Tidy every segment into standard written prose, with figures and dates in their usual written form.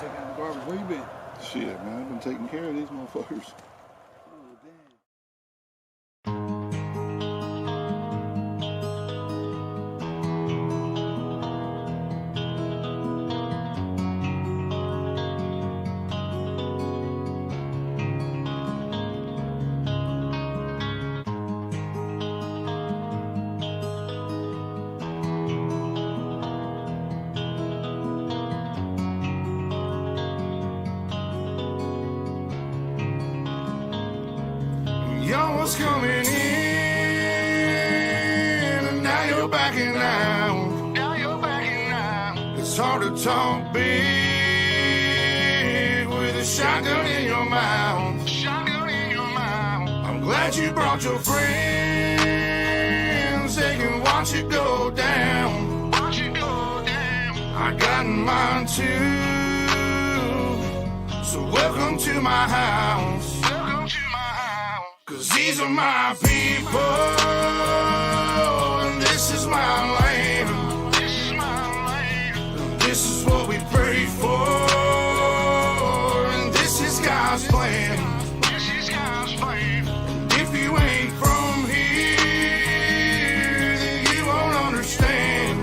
Taking out the garbage. Where you been? Shit, man, I've been taking care of these motherfuckers. Oh, damn. Y'all was coming in, and now you're backing out. It's hard to talk big with a shotgun in your mouth. I'm glad you brought your friends. They can watch it go down. I got mine too. So welcome to my house. 'Cause these are my people, and this is my land. This is what we pray for, and this is God's plan. And if you ain't from here, then you won't understand.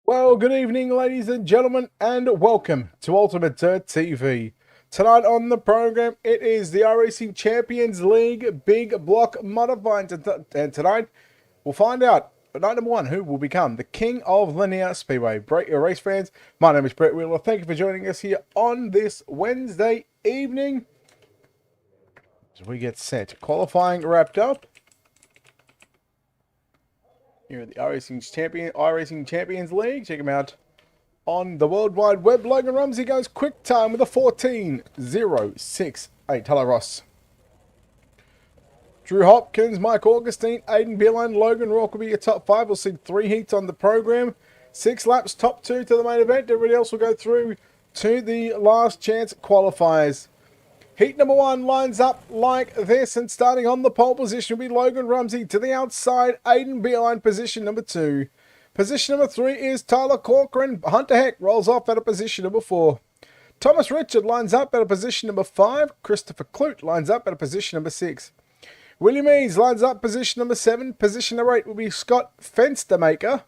Well, good evening, ladies and gentlemen, and welcome to Ultimate Dirt TV. Tonight on the program, it is the iRacing Champions League Big Block Modified. And tonight, we'll find out, at night number one, who will become the king of Lanier Speedway. Race fans, my name is Brett Wheeler. Thank you for joining us here on this Wednesday evening. As we get set, qualifying wrapped up. Here at the iRacing Champions League. Check him out on the World Wide Web. Logan Rumsey goes quick time with a 14.068. Hello, Ross. Drew Hopkins, Mike Augustine, Aiden Beeline, Logan Rourke will be your top five. We'll see 3 heats on the program. 6 laps, top 2 to the main event. Everybody else will go through to the last chance qualifiers. Heat number 1 lines up like this, and starting on the pole position will be Logan Rumsey. To the outside, Aiden Beeline, position number 2. Position number 3 is Tyler Corcoran. Hunter Heck rolls off at a position number 4. Thomas Richard lines up at a position number 5. Christopher Clute lines up at a position number 6. William Eads lines up position number 7. Position number 8 will be Scott Fenstermaker.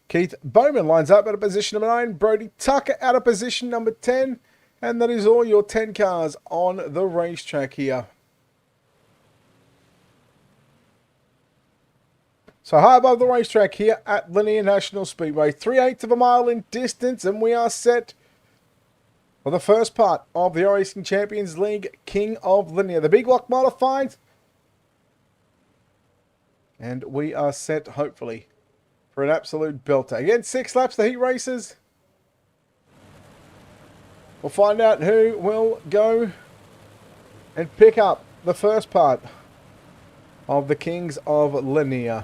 Keith Bowman lines up at a position number 9. Brody Tucker at a position number 10. And that is all your 10 cars on the racetrack here. So high above the racetrack here at Lanier National Speedway. 3/8 of a mile in distance, and we are set for the first part of the iRacing Champions League King of Lanier. The big block modified. And we are set, hopefully, for an absolute belter. Again, 6 laps, the heat races. We'll find out who will go and pick up the first part of the Kings of Lanier.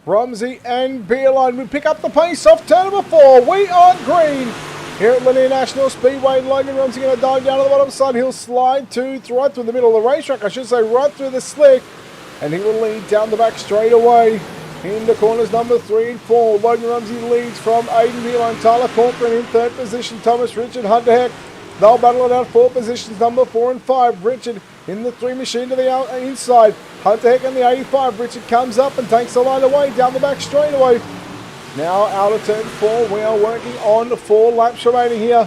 Rumsey and Beeline will pick up the pace off turn number 4. We are green here at Lanier National Speedway. Logan Rumsey going to dive down to the bottom side. He'll slide right through the middle of the racetrack. I should say right through the slick. And he will lead down the back straight away. In the corners, number 3 and 4. Logan Rumsey leads from Aiden Beeline. Tyler Corcoran in 3rd position. Thomas Richard, Hunter Heck. They'll battle it out 4 positions, number 4 and 5. Richard in the 3 machine to the inside. Hunter Heck in the 85. Richard comes up and takes the line away down the back straightaway. Now out of turn 4. We are working on 4 laps remaining here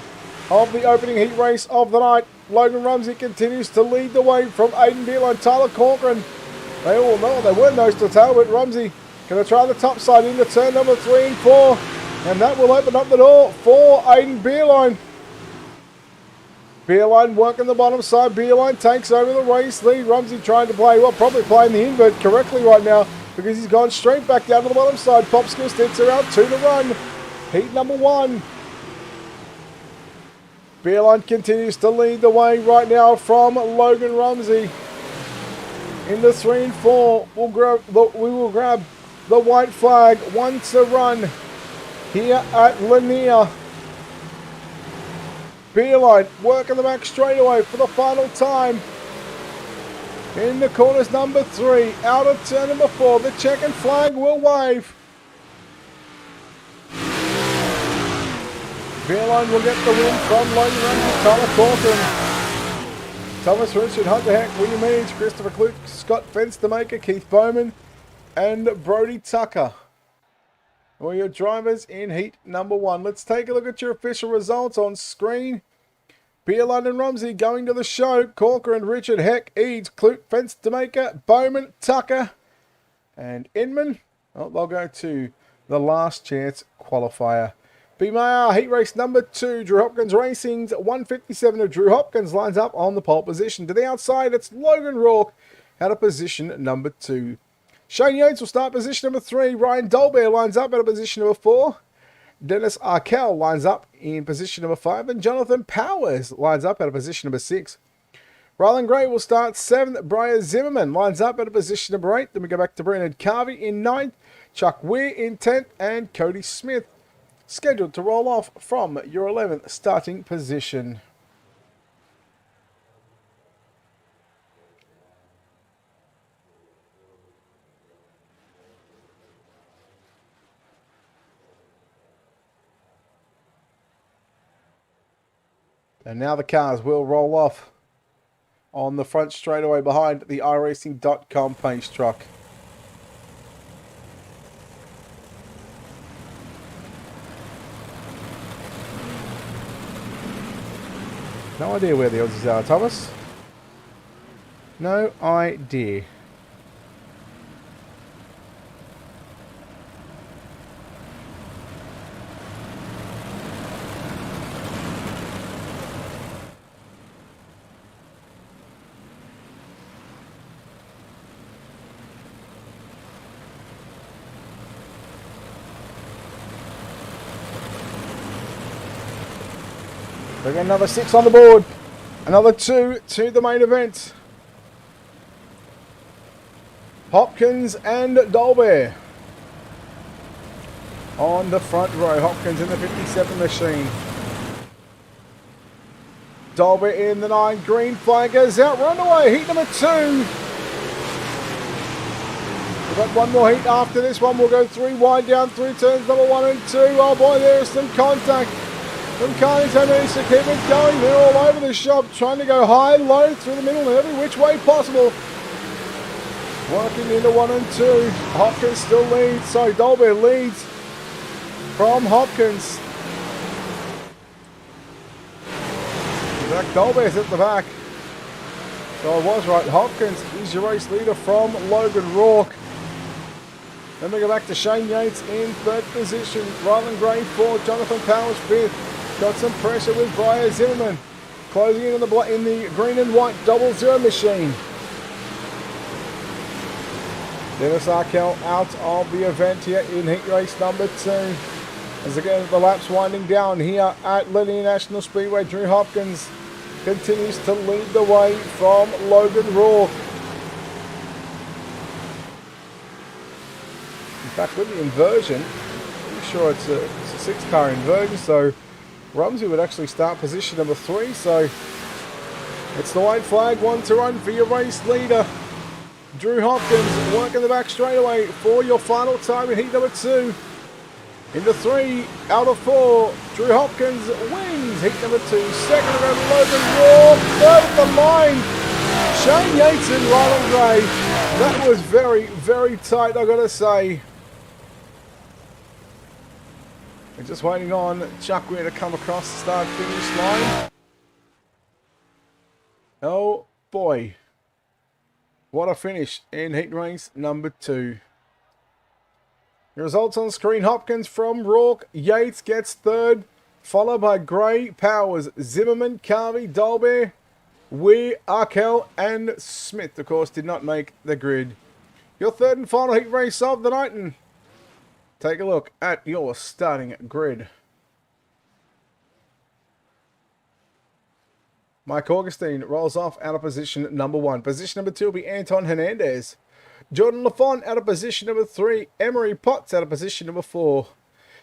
of the opening heat race of the night. Logan Rumsey continues to lead the way from Aiden Beeline. Tyler Corcoran They all know they were nose to tail, but Rumsey going to try the top side into turn number 3 and 4. And that will open up the door for Aiden Beerline. Beerline working the bottom side. Beerline takes over the race lead. Rumsey trying to play, well, probably playing the invert correctly right now because he's gone straight back down to the bottom side. Popskill sticks around 2 to run. Heat number 1. Beerline continues to lead the way right now from Logan Rumsey. Into 3 and 4, we will grab the white flag. 1 to run here at Lanier. Beerline working the back straightaway for the final time. In the corners number 3, out of turn number 4, the checkered flag will wave. Beerline will get the win from Logan Rumsey, Tyler Corcoran, Thomas Richard, Hunter Heck, William Meads, Christopher Clute, Scott Fenstermaker, Keith Bowman, and Brody Tucker. Well, your drivers in heat number 1. Let's take a look at your official results on screen. Beerline and Rumsey going to the show. Corcoran, Richard, Heck, Eads, Clute, Fenstermaker, Bowman, Tucker, and Inman. Oh, they'll go to the last chance qualifier. BMR heat race number 2, Drew Hopkins Racing's 157 of Drew Hopkins lines up on the pole position. To the outside, it's Logan Rourke out of position number 2. Shane Yates will start position number 3. Ryan Dolbear lines up at a position number 4. Dennis Arkell lines up in position number 5. And Jonathan Powers lines up at a position number 6. Rylan Gray will start 7th. Brian Zimmerman lines up at a position number 8. Then we go back to Brendan Carvey in 9th. Chuck Weir in 10th. And Cody Smith scheduled to roll off from your 11th starting position. And now the cars will roll off on the front straightaway behind the iRacing.com pace truck. No idea where the Aussies are, Thomas. No idea. We got another 6 on the board. Another 2 to the main event. Hopkins and Dolbear on the front row. Hopkins in the 57 machine. Dolbear in the 9. Green flag goes out. Runaway. Heat number 2. We've got one more heat after this one. We'll go 3 wide down through turns number 1 and 2. Oh boy, there is some contact from Carnington. Needs to keep it going. They're all over the shop, trying to go high, low, through the middle, every which way possible. Working into 1 and 2. Hopkins still leads. So Dolbear leads from Hopkins. Zach Dolbear's at the back. So I was right. Hopkins is your race leader from Logan Rourke. Then we go back to Shane Yates in 3rd position. Rylan Gray 4th. Jonathan Powers 5th. Got some pressure with Brian Zimmerman. Closing in on the green and white 00 machine. Dennis Arkell out of the event here in heat race number 2. As again the laps winding down here at Lanier National Speedway, Drew Hopkins continues to lead the way from Logan Rourke. In fact, with the inversion, pretty sure it's a 6-car inversion, so Rumsey would actually start position number 3, so it's the white flag, 1 to run for your race leader. Drew Hopkins working the back straightaway for your final time in heat number 2. Into 3, out of 4, Drew Hopkins wins heat number 2. Second around Logan Rourke, third at the line, Shane Yates and Rylan Gray. That was very, very tight, I've got to say. We're just waiting on Chuck Weir to come across the start-finish line. Oh boy. What a finish in heat race number 2. The results on screen: Hopkins from Rourke, Yates gets 3rd, followed by Gray, Powers, Zimmerman, Carvey, Dolbear, Weir, Arkell, and Smith, of course, did not make the grid. Your 3rd and final heat race of the night, and take a look at your starting grid. Mike Augustine rolls off out of position number 1. Position number 2 will be Anton Hernandez. Jordan Lafont out of position number 3. Emery Potts out of position number 4.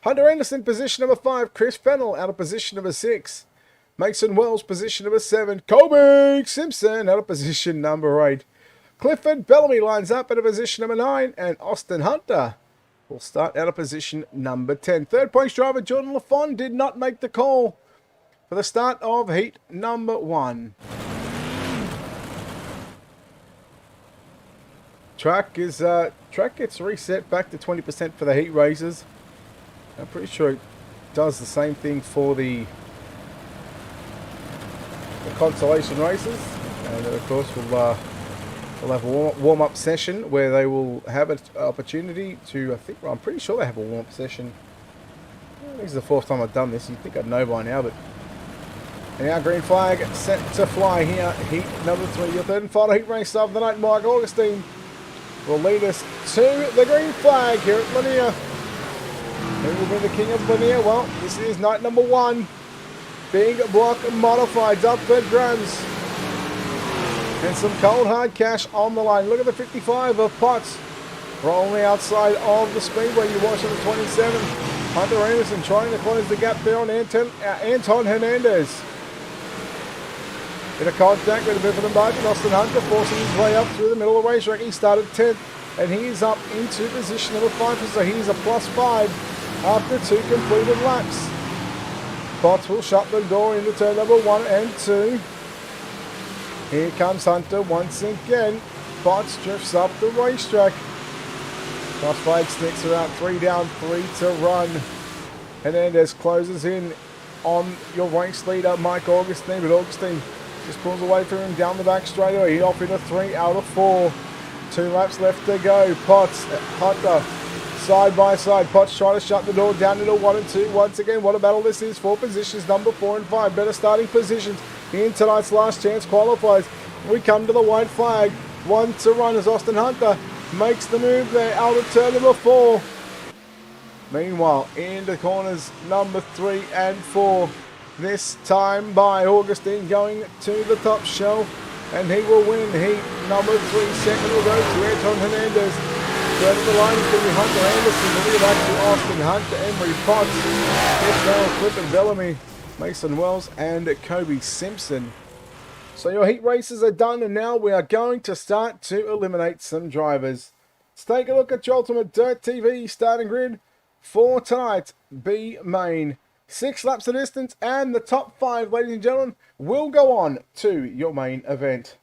Hunter Anderson, position number 5. Chris Fennell out of position number 6. Mason Wells, position number 7. Kobe Simpson out of position number 8. Clifford Bellamy lines up out of position number 9. And Austin Hunter will start out of position number 10. 3rd points driver Jordan Lafont did not make the call for the start of heat number 1. Track gets reset back to 20% for the heat races. I'm pretty sure it does the same thing for the consolation races. And then of course we'll have a warm-up session where they will have an opportunity to, I'm pretty sure they have a warm-up session. This is the 4th time I've done this. You'd think I'd know by now, but and our green flag set to fly here. Heat number 3, your 3rd and final heat race of the night. Mike Augustine will lead us to the green flag here at Lanier. Who will be the king of Lanier? Well, this is night number 1. Big block modifieds up 3rd grams. And some cold hard cash on the line. Look at the 55 of Potts. Rolling the outside of the speedway. You watch on the 27. Hunter Anderson trying to close the gap there on Anton Hernandez. In a contact with a bit of an margin, Austin Hunter forcing his way up through the middle of the racetrack. He started 10th, and he is up into position number 5, so he's a +5 after 2 completed laps. Potts will shut the door into turn number 1 and 2. Here comes Hunter once again. Potts drifts up the racetrack. Crossfade sticks around 3 down, 3 to run. Hernandez closes in on your race leader, Mike Augustine, but Augustine just pulls away from him down the back straightaway. He off into 3 out of 4. 2 laps left to go. Potts, Hunter, side by side. Potts trying to shut the door down into 1 and 2. Once again, what a battle this is for positions number 4 and 5. Better starting positions in tonight's last chance qualifiers. We come to the white flag. 1 to run as Austin Hunter makes the move there out of turn number 4. Meanwhile, into corners number 3 and 4. This time by Augustine going to the top shelf, and he will win heat number 3. Second will go to Anton Hernandez. Third of the line is going to be Hunter Anderson. The lead back to Austin Hunter, Emery Potts, Chris Clifford Bellamy, Mason Wells, and Kobe Simpson. So your heat races are done, and now we are going to start to eliminate some drivers. Let's take a look at your Ultimate Dirt TV starting grid for tonight. B main. 6 laps of distance, and the top 5, ladies and gentlemen, will go on to your main event.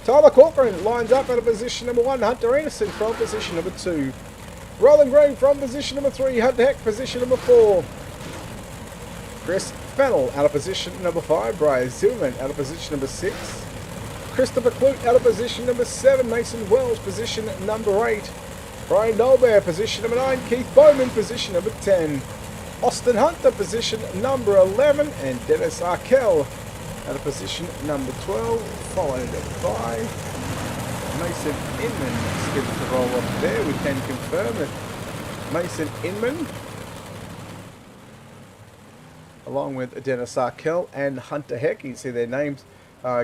Tyler Corcoran lines up out of position number 1. Hunter Anderson from position number 2. Roland Gray from position number 3. Hunter Heck position number 4. Chris Fennell out of position number 5. Brian Zillman out of position number 6. Christopher Clute out of position number 7. Mason Wells position number 8. Brian Dolbear, position number 9. Keith Bowman, position number 10. Austin Hunter, position number 11. And Dennis Arkell at a position number 12. Followed by Mason Inman. Scheduled to roll up there. We can confirm that Mason Inman, along with Dennis Arkell and Hunter Heck, you can see their names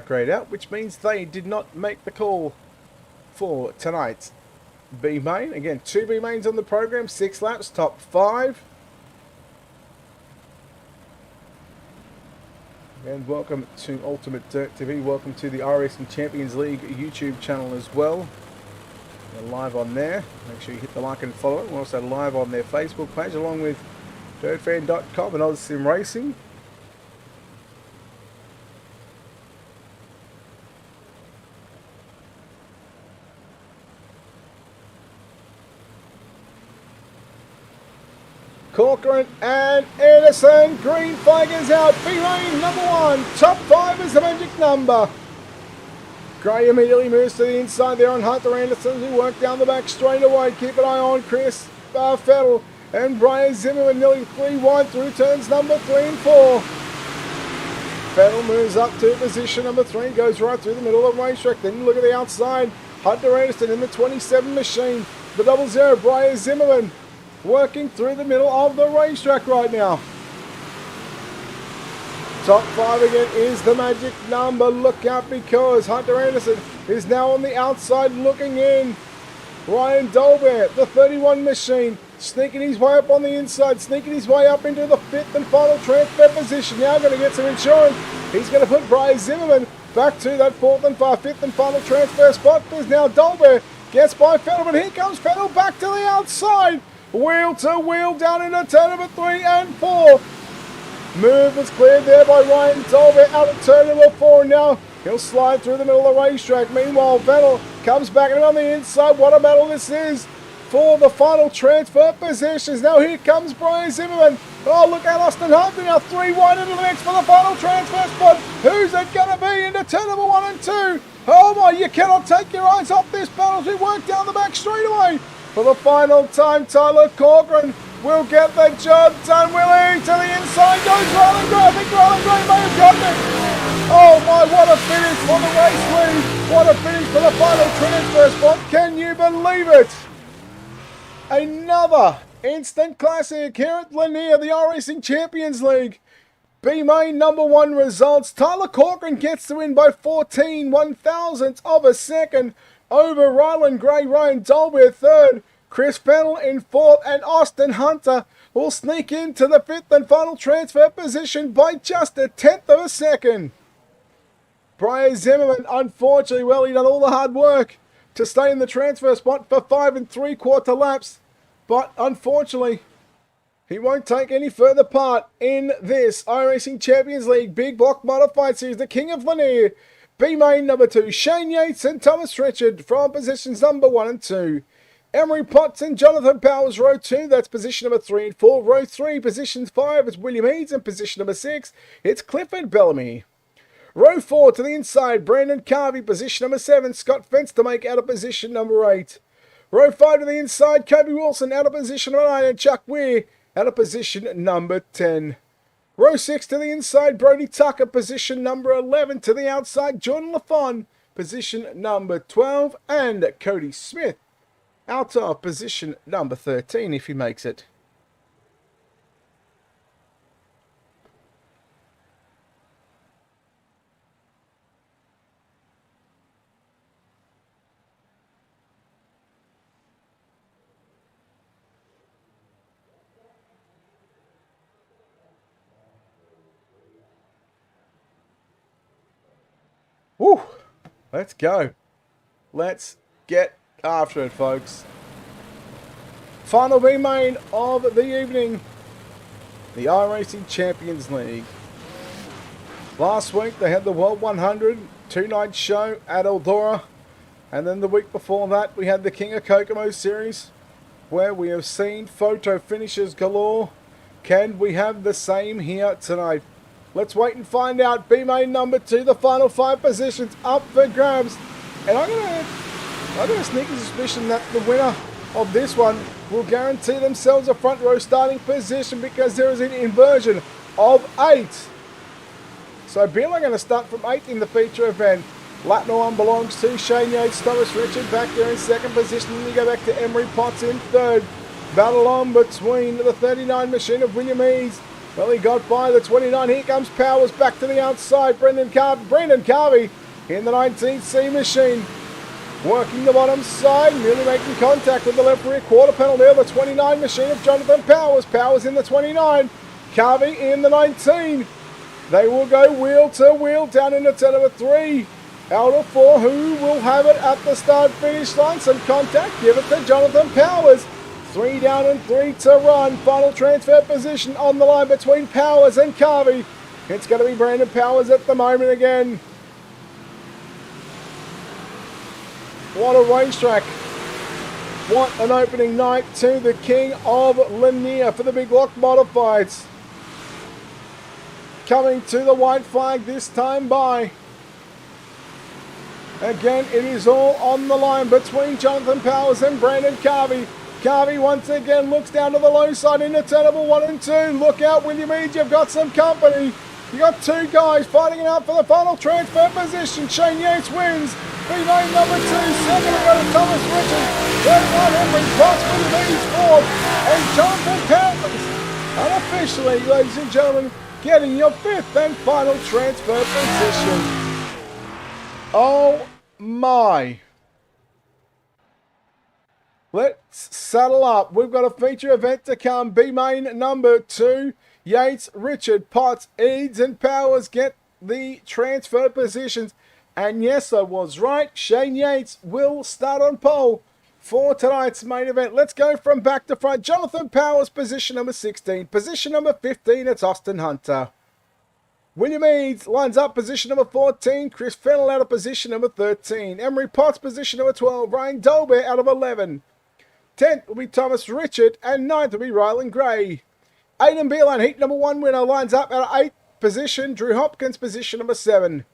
grayed out, which means they did not make the call for tonight's B main. Again, 2 B mains on the program, 6 laps, top 5. And welcome to Ultimate Dirt TV. Welcome to the iRacing Champions League YouTube channel as well. We're live on there. Make sure you hit the like and follow it. We're also live on their Facebook page, along with dirtfan.com and Oz Sim Racing. Corcoran and Anderson. Green flag is out. B lane number 1. Top 5 is the magic number. Gray immediately moves to the inside there on Hunter Anderson, who worked down the back straight away. Keep an eye on Chris Fettel and Brian Zimmerman, nearly 3 wide through turns number 3 and 4. Fettel moves up to position number 3, goes right through the middle of the racetrack. Then look at the outside. Hunter Anderson in the 27 machine. The 00, Brian Zimmerman, working through the middle of the racetrack right now. Top 5 again is the magic number. Look out, because Hunter Anderson is now on the outside looking in. Ryan Dolbear, the 31 machine, sneaking his way up on the inside, sneaking his way up into the 5th and final transfer position. Now going to get some insurance. He's going to put Brian Zimmerman back to that 5th and final transfer spot. There's now Dolbear, gets by Fettel, but here comes Fettel back to the outside. Wheel to wheel down into turn number 3 and 4. Move was cleared there by Ryan Dolbear out of turn number 4. Now he'll slide through the middle of the racetrack. Meanwhile, Vettel comes back in on the inside. What a battle this is for the final transfer positions. Now here comes Brian Zimmerman. Oh, look at Austin Humphrey now 3 wide into the mix for the final transfer spot. Who's it going to be into turn number 1 and 2? Oh my, you cannot take your eyes off this battle as we work down the back straightaway. For the final time, Tyler Corcoran will get the job done. Will he? To the inside goes Roland Gray. I think Roland Gray may have gotten it. Oh my, what a finish for the race lead. What a finish for the final transfer spot. Can you believe it? Another instant classic here at Lanier, the iRacing Champions League. B-Main number 1 results. Tyler Corcoran gets the win by 14 1,000ths of a second over Roland Gray. Ryan Dolbear 3rd. Chris Fennell in 4th, and Austin Hunter will sneak into the 5th and final transfer position by just a 10th of a second. Brian Zimmerman, unfortunately, well, he done all the hard work to stay in the transfer spot for 5 3/4 laps, but unfortunately, he won't take any further part in this iRacing Champions League Big Block Modified Series. The King of Lanier, B-Main number 2, Shane Yates and Thomas Richard from positions number 1 and 2. Emery Potts and Jonathan Powers, row 2, that's position number 3 and 4. Row 3, position 5, it's William Eads, and position number 6, it's Clifford Bellamy. Row 4 to the inside, Brandon Carvey, position number 7, Scott Fenstermake out of position number 8. Row 5 to the inside, Kobe Wilson out of position number 9, and Chuck Weir out of position number 10. Row 6 to the inside, Brody Tucker, position number 11. To the outside, Jordan LaFon, position number 12, and Cody Smith out of position number 13 if he makes it. Woo! Let's go. Let's get after it, folks. Final B-Main of the evening. The iRacing Champions League. Last week they had the World 100 two-night show at Eldora. And then the week before that we had the King of Kokomo series, where we have seen photo finishes galore. Can we have the same here tonight? Let's wait and find out. B-Main number 2, the final 5 positions up for grabs. And I'm gonna sneak a suspicion that the winner of this one will guarantee themselves a front row starting position, because there is an inversion of 8. So Bill are going to start from 8 in the feature event. Lap number 1 belongs to Shane Yates, Thomas Richard back there in 2nd position. Then you go back to Emery Potts in 3rd. Battle on between the 39 machine of William Eads. Well, he got by the 29. Here comes Powers back to the outside. Brendan Carvey in the 19C machine. Working the bottom side, nearly making contact with the left rear quarter panel there. The 29 machine of Jonathan Powers. Powers in the 29. Carvey in the 19. They will go wheel to wheel down into turn number 3. Out of 4, who will have it at the start-finish line? Some contact, give it to Jonathan Powers. 3 down and 3 to run. Final transfer position on the line between Powers and Carvey. It's going to be Brandon Powers at the moment again. What a racetrack. What an opening night to the King of Lanier for the Big Block Modifieds. Coming to the white flag this time by Again, it is all on the line between Jonathan Powers and Brandon Carvey. Carvey once again looks down to the low side into turn number 1 and 2. Look out, William Eads, you've got some company. You got two guys fighting it out for the final transfer position. Shane Yates wins. B-Lane number 2. Second we go to Thomas Richards. Third one, Henry Potts, William Eads fourth. And Jonathan Powers, unofficially, ladies and gentlemen, getting your 5th and final transfer position. Oh my. Let's saddle up. We've got a feature event to come. B-Main number 2. Yates, Richard, Potts, Eads and Powers get the transfer positions. And yes, I was right. Shane Yates will start on pole for tonight's main event. Let's go from back to front. Jonathan Powers, position number 16. Position number 15, it's Austin Hunter. William Eads lines up position number 14. Chris Fennell out of position number 13. Emery Potts, position number 12. Ryan Dolbear out of 11. 10th will be Thomas Richard. And 9th will be Rylan Gray. Aidan Beeline, heat number 1 winner, lines up out of 8th position. Drew Hopkins, position number 7.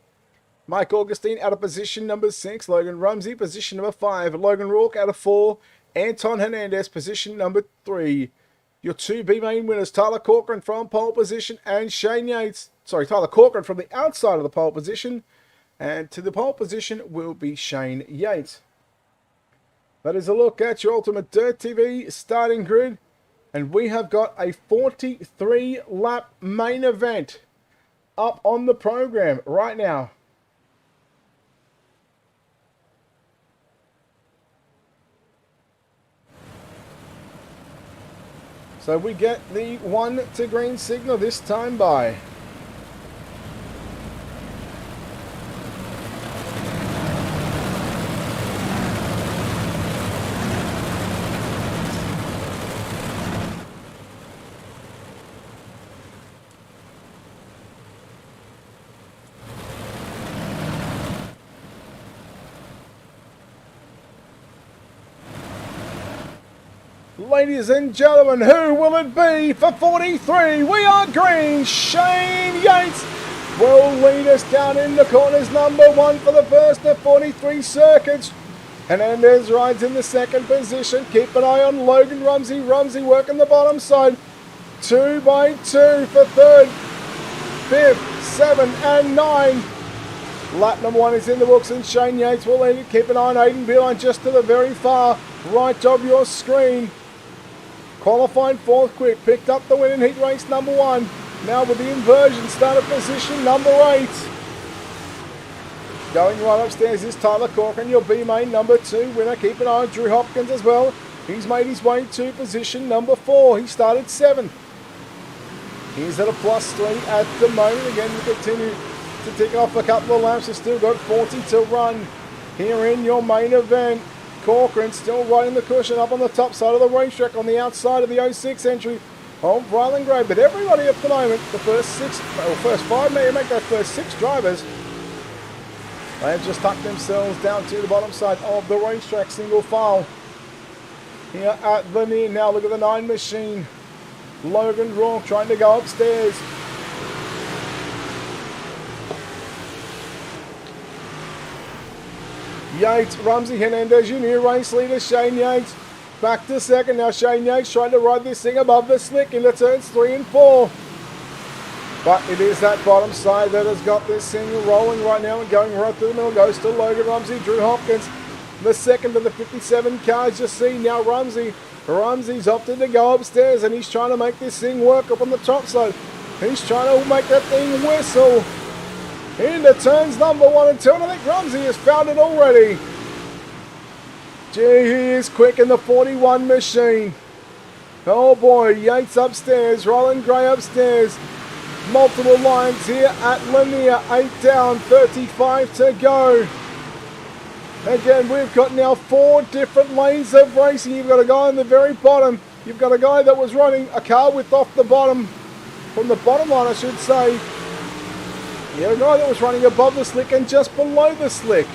Mike Augustine out of position number 6. Logan Rumsey, position number 5. Logan Rourke out of 4. Anton Hernandez, position number 3. Your 2 B-Main winners, Tyler Corcoran from pole position and Shane Yates. Sorry, Tyler Corcoran from the outside of the pole position. And to the pole position will be Shane Yates. That is a look at your Ultimate Dirt TV starting grid. And we have got a 43-lap main event up on the program right now. So we get the 1 to green signal this time by. Ladies and gentlemen, who will it be for 43? We are green. Shane Yates will lead us down in the corners. Number 1 for the first of 43 circuits. And Hernandez rides in the second position. Keep an eye on Logan Rumsey. Rumsey working the bottom side. 2 by 2 for 3rd, 5th, 7 and 9. Lap number 1 is in the books and Shane Yates will lead it. Keep an eye on Aidan Beeline just to the very far right of your screen. Qualifying 4th quick, picked up the win in heat race number 1. Now with the inversion, started position number 8. Going right upstairs is Tyler Corcoran, your B-Main number 2 winner. Keep an eye on Drew Hopkins as well. He's made his way to position number 4. He started 7th. He's at a +3 at the moment. Again, we continue to tick off a couple of laps. We've still got 40 to run here in your main event. Corcoran still riding the cushion up on the top side of the racetrack on the outside of the 06 entry of Rylan Gray. But everybody at the moment, the first 5, maybe make that first 6 drivers, they have just tucked themselves down to the bottom side of the racetrack, single file. Here at Lanier, now look at the 9 machine. Logan Rourke trying to go upstairs. Yates, Rumsey, Hernandez, your new race leader, Shane Yates. Back to second. Now Shane Yates trying to ride this thing above the slick into turns 3 and 4. But it is that bottom side that has got this thing rolling right now and going right through the middle. Goes to Logan Rumsey, Drew Hopkins. The second of the 57 cars you see now Rumsey. Rumsey's opted to go upstairs and he's trying to make this thing work up on the top side. He's trying to make that thing whistle. Into turns number 1 and 2, and I think Rumsey has found it already. Gee, he is quick in the 41 machine. Oh boy, Yates upstairs, Rylan Gray upstairs. Multiple lines here at Lanier, 8 down, 35 to go. Again, we've got now 4 different lanes of racing. You've got a guy on the very bottom. You've got a guy that was running a car width off the bottom, from the bottom line I should say. You had a guy that was running above the slick and just below the slick.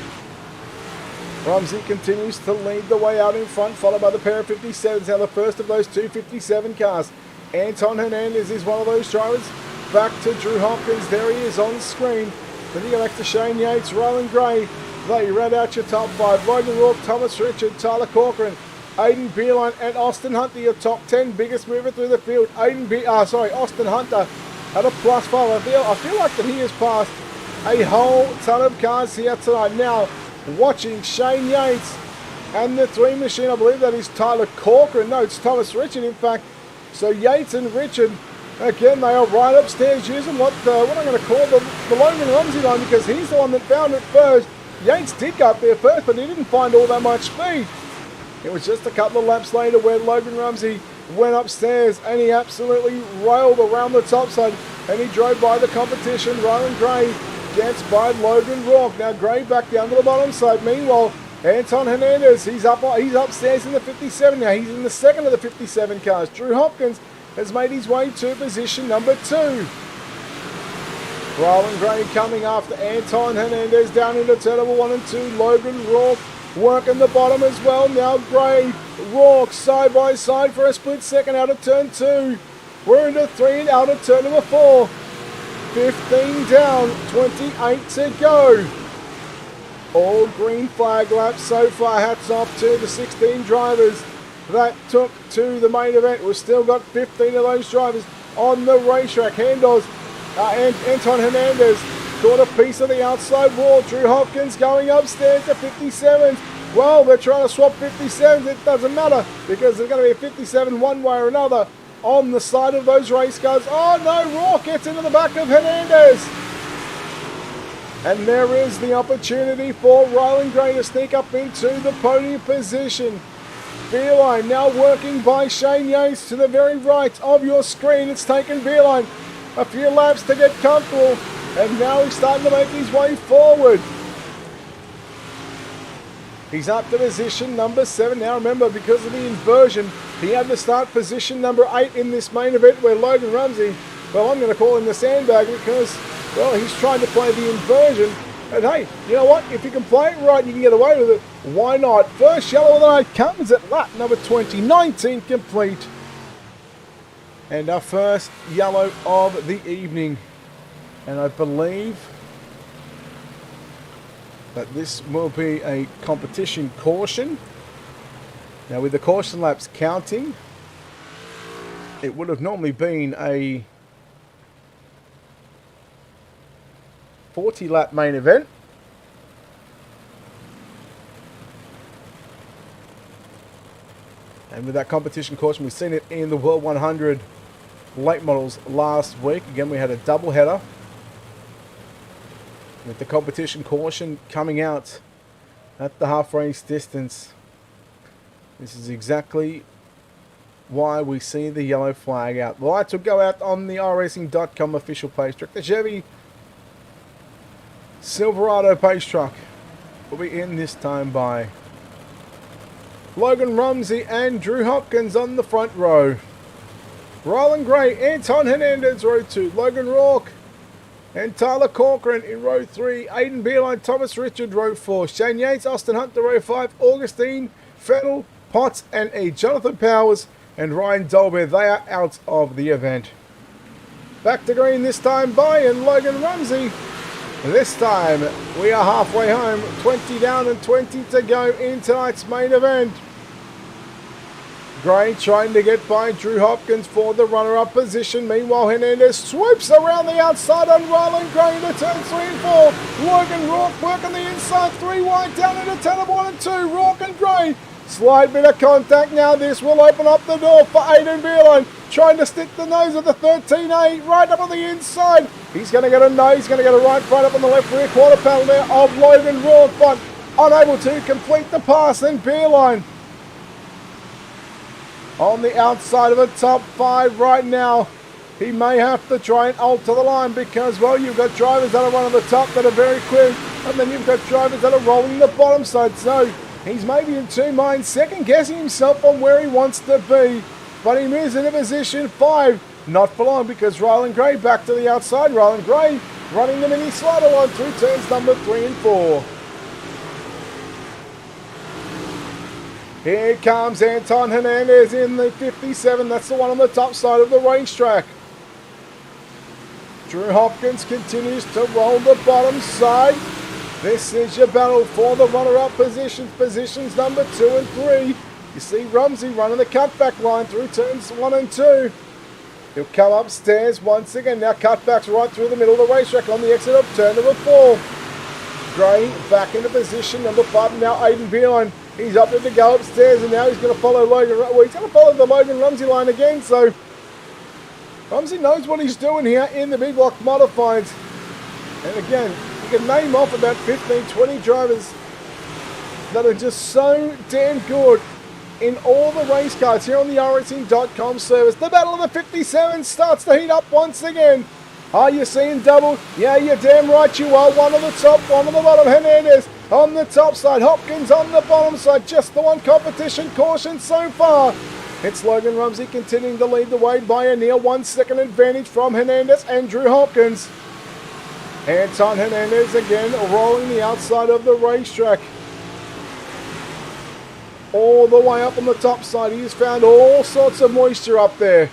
Rumsey continues to lead the way out in front, followed by the pair of 57s. Now the first of those 2 57 cars. Anton Hernandez is one of those drivers. Back to Drew Hopkins. There he is on screen. Then you go back to Shane Yates, Rylan Gray. They round out your top 5. Logan Rourke, Thomas Richard, Tyler Corcoran, Aiden Beerline and Austin Hunter, your top 10. Biggest mover through the field. Austin Hunter at a +5. I feel like that he has passed a whole ton of cars here tonight. Now, watching Shane Yates and the 3 machine, I believe that is Tyler Corcoran. No, it's Thomas Richard, in fact. So Yates and Richard, again, they are right upstairs using what I'm going to call the Logan Rumsey line, because he's the one that found it first. Yates did go up there first, but he didn't find all that much speed. It was just a couple of laps later where Logan Rumsey went upstairs and he absolutely railed around the top side and he drove by the competition. Rylan Gray gets by Logan Rourke. Now Gray back down to the bottom side. Meanwhile, Anton Hernandez, he's upstairs in the 57 now. He's in the second of the 57 cars. Drew Hopkins has made his way to position number 2. Rylan Gray coming after Anton Hernandez down into turn number 1 and 2. Logan Rourke working the bottom as well. Now Gray, Rourke side by side for a split second out of turn 2. We're into 3 and out of turn number 4. 15 down, 28 to go. All green flag laps so far. Hats off to the 16 drivers that took to the main event. We've still got 15 of those drivers on the racetrack. Handos and Anton Hernandez caught a piece of the outside wall. Drew Hopkins going upstairs to 57. Well, they're trying to swap 57s. It doesn't matter because there's going to be a 57 one way or another on the side of those race cars. Oh no, Rourke gets into the back of Hernandez. And there is the opportunity for Rylan Gray to sneak up into the podium position. Beerline now working by Shane Yates to the very right of your screen. It's taken Beerline a few laps to get comfortable. And now he's starting to make his way forward. He's up to position number 7. Now remember, because of the inversion, he had to start position number 8 in this main event where Logan Rumsey, well, I'm going to call him the sandbag because, well, he's trying to play the inversion. And hey, you know what? If you can play it right, you can get away with it. Why not? First yellow of the night comes at lap number 20, 19 complete. And our first yellow of the evening. And I believe that this will be a competition caution. Now with the caution laps counting, it would have normally been a 40 lap main event. And with that competition caution, we've seen it in the World 100 late models last week. Again, we had a double header with the competition caution coming out at the half race distance. This is exactly why we see the yellow flag out. The lights will go out on the iRacing.com official page truck. The Chevy Silverado pace truck will be in this time by Logan Rumsey and Drew Hopkins on the front row. Rylan Gray, Anton Hernandez, row 2. Logan Rourke and Tyler Corcoran in row 3. Aiden Beerline, Thomas Richard, row 4. Shane Yates, Austin Hunter, row 5. Augustine, Fennell, Potts, and E. Jonathan Powers and Ryan Dolbear, they are out of the event. Back to green this time by and Logan Rumsey. This time we are halfway home. 20 down and 20 to go in tonight's main event. Gray trying to get by Drew Hopkins for the runner-up position. Meanwhile, Hernandez swoops around the outside on Rylan Gray into turn 3 and 4. Logan Rourke working the inside, 3 wide down into turn 1 and 2. Rourke and Gray, slight bit of contact now. This will open up the door for Aiden Beerline, trying to stick the nose of the 13A right up on the inside. He's going to get a nose, he's going to get a right front up on the left rear quarter panel there of Logan Rourke, but unable to complete the pass. And Beerline on the outside of the top 5 right now. He may have to try and alter the line because, well, you've got drivers that are running the top that are very quick, and then you've got drivers that are rolling the bottom side. So he's maybe in 2 minds, second guessing himself on where he wants to be. But he moves into position 5. Not for long because Rylan Gray back to the outside. Rylan Gray running the mini slider line through turns number 3 and 4. Here comes Anton Hernandez in the 57. That's the one on the top side of the racetrack. Drew Hopkins continues to roll the bottom side. This is your battle for the runner-up positions. Positions number 2 and 3. You see Rumsey running the cutback line through turns 1 and 2. He'll come upstairs once again. Now cutbacks right through the middle of the racetrack on the exit of turn number 4. Gray back into position. Number 5 now Aiden Beeline. He's up to go upstairs and now he's going to follow Logan. Well, he's going to follow the Logan Rumsey line again. So Rumsey knows what he's doing here in the big block modifieds. And again, you can name off about 15, 20 drivers that are just so damn good in all the race cars here on the iRacing.com service. The Battle of the 57 starts to heat up once again. Are you seeing double? Yeah, you're damn right you are. One on the top, one on the bottom. Hernandez on the top side. Hopkins on the bottom side. Just the one competition caution so far. It's Logan Rumsey continuing to lead the way by a near 1 second advantage from Hernandez and Drew Hopkins. Anton Hernandez again rolling the outside of the racetrack. All the way up on the top side. He's found all sorts of moisture up there.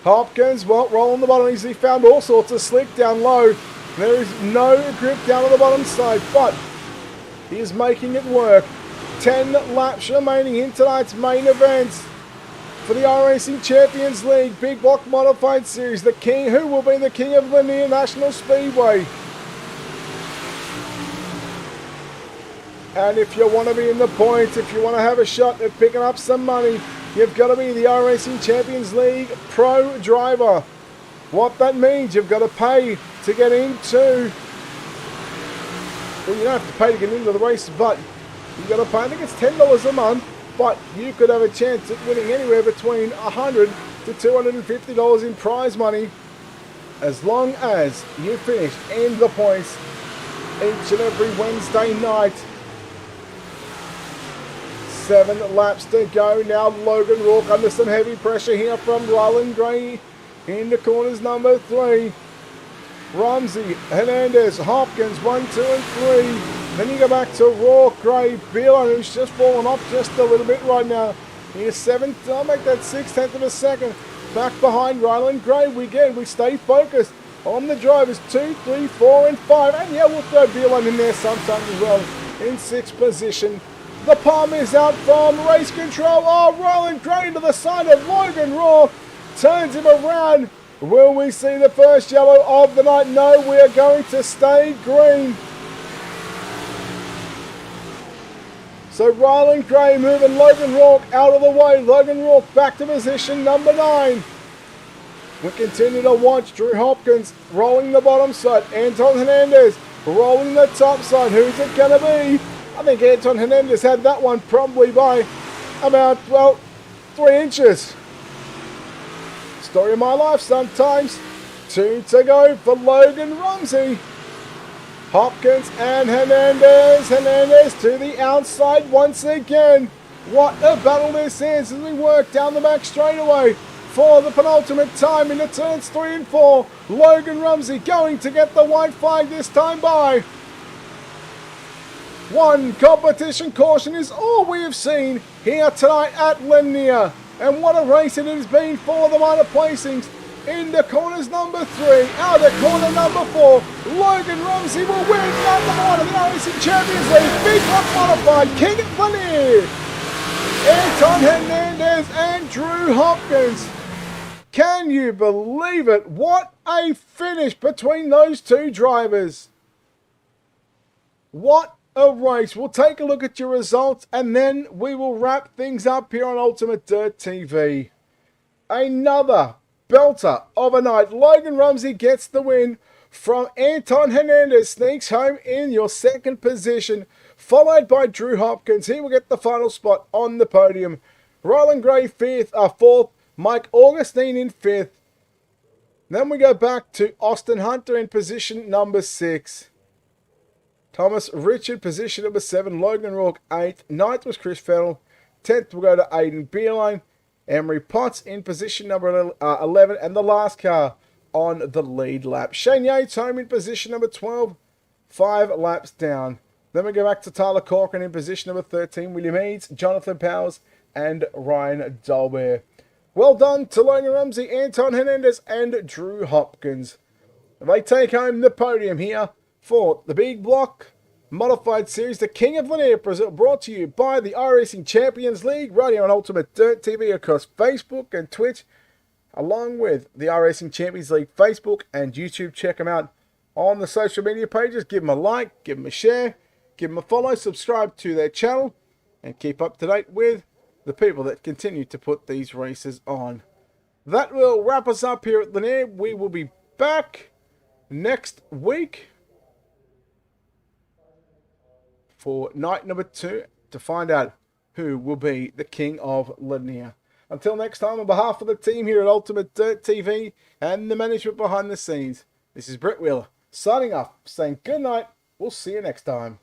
Hopkins, well, rolling the bottom. He found all sorts of slick down low. There is no grip down on the bottom side, but he is making it work. 10 laps remaining in tonight's main event for the iRacing Champions League Big Block Modified Series. The king, who will be the king of Lanier National Speedway? And if you want to be in the points, if you want to have a shot at picking up some money, you've got to be the iRacing Champions League Pro driver. What that means, you've got to pay to get into... Well, you don't have to pay to get into the race, but you've got to pay. I think it's $10 a month, but you could have a chance at winning anywhere between $100 to $250 in prize money as long as you finish in the points each and every Wednesday night. 7 laps to go. Now Logan Rourke under some heavy pressure here from Ryland Gray into corners number 3. Rumsey, Hernandez, Hopkins, 1, 2 and 3. Then you go back to Rourke, Gray, Beeline, who's just fallen off just a little bit right now. Here's 7th, I'll make that 6/10 of a second. Back behind Ryland Gray, we stay focused on the drivers 2, 3, 4 and 5. And yeah, we'll throw Beeline in there sometimes as well in 6th position. The palm is out from race control. Oh, Ryland Gray to the side of Logan Rourke. Turns him around. Will we see the first yellow of the night? No, we are going to stay green. So Ryland Gray moving Logan Rourke out of the way. Logan Rourke back to position number 9. We continue to watch Drew Hopkins rolling the bottom side. Anton Hernandez rolling the top side. Who's it going to be? I think Anton Hernandez had that one probably by about, well, 3 inches. Story of my life sometimes. 2 to go for Logan Rumsey. Hopkins and Hernandez. Hernandez to the outside once again. What a battle this is as we work down the back straightaway for the penultimate time into turns 3 and 4. Logan Rumsey going to get the white flag this time by 1 competition caution is all we have seen here tonight at Lanier. And what a race it has been for the minor placings. Into corners number 3, out of corner number 4, Logan Rumsey will win number 1 of the iRacing Champions League Big Block Modified King of Lanier. Anton Hernandez and Drew Hopkins. Can you believe it? What a finish between those 2 drivers. What a race. We'll take a look at your results and then we will wrap things up here on Ultimate Dirt TV. Another belter of a night. Logan Rumsey gets the win from Anton Hernandez. Sneaks home in your 2nd position, followed by Drew Hopkins. He will get the final spot on the podium. Ryland Gray 4th, Mike Augustine in 5th. Then we go back to Austin Hunter in position number 6. Thomas Richard, position number 7. Logan Rourke, 8th. 9th was Chris Fennell. 10th will go to Aiden Beeline. Emery Potts in position number 11. And the last car on the lead lap. Shane Yates home in position number 12. 5 laps down. Then we go back to Tyler Corcoran in position number 13. William Eads, Jonathan Powers, and Ryan Dolbear. Well done to Logan Rumsey, Anton Hernandez, and Drew Hopkins. They take home the podium here for the Big Block Modified Series, the King of Lanier, brought to you by the iRacing Champions League, right here on Ultimate Dirt TV across Facebook and Twitch, along with the iRacing Champions League Facebook and YouTube. Check them out on the social media pages. Give them a like, give them a share, give them a follow, subscribe to their channel, and keep up to date with the people that continue to put these races on. That will wrap us up here at Lanier. We will be back next week for night number 2 to find out who will be the King of Lanier. Until next time, on behalf of the team here at Ultimate Dirt TV and the management behind the scenes, this is Brett Wheeler signing off, saying good night. We'll see you next time.